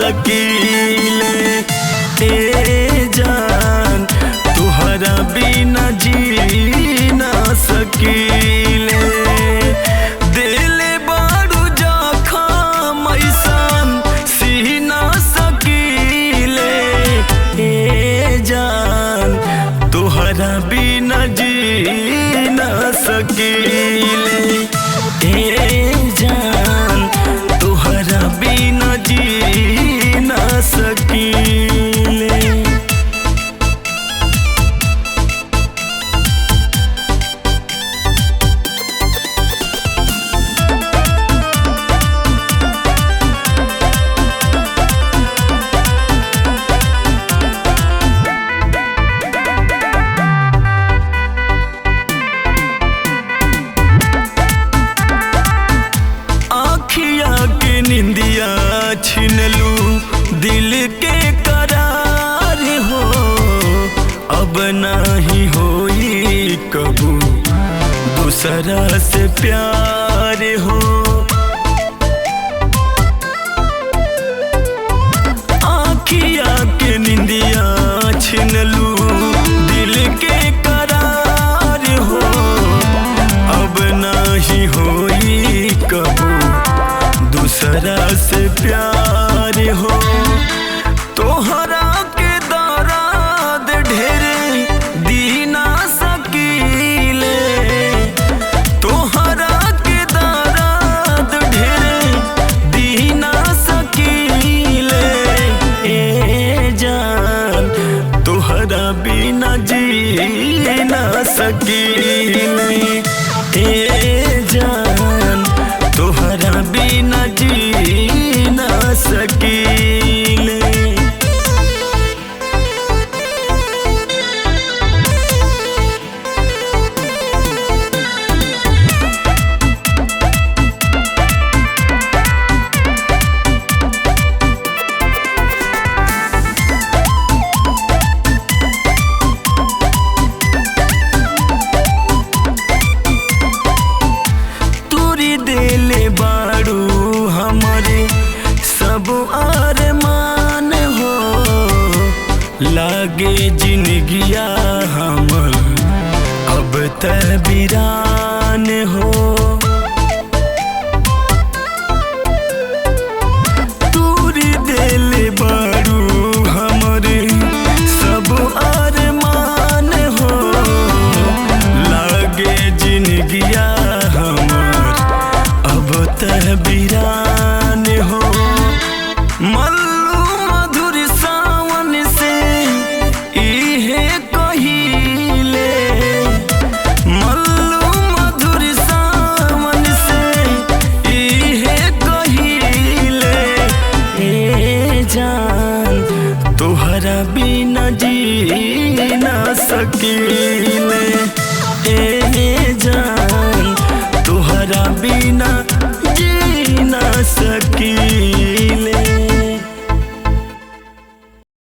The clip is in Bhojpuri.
सकीले। ए जान तुहरा बिना जी ना सकीले। दिल बारू जखम ऐसन सी ना सकीले। ए जान तुहरा बिना जी ना सकीले। ए जान तुहरा बिना जी ना सकीले। निंदिया छिनलू दिल के करार हो। अब नहीं होई कबू दूसरा से प्यार हो। आँखिया के निंदिया छिनलू दिल के करार हो। अब नहीं होई कबू दूसरा से प्यार हो। तोहरा के दर्द ढेरे दीना सकीले। तोहरा के दर्द ढेरे दीना सकीले। ए जान तोहरा बिना जी ना सकीले। ए जान तोहरा बिना जी ना सकीले। बारू हमारे सब अरमान हो। लागे जिंदगिया हमर अब त वीरान हो। तूरी दिल बारू हमारे सब अरमान हो। लागे जिंदगिया वीरान हो। मल्लू मधुर सावन से इहे कहिले। मल्लू मधुर सावन से इहे कहिले। ए जान तोहरा बिना जी ना सकीले। ए जान तोहरा बिना जी ना सकी।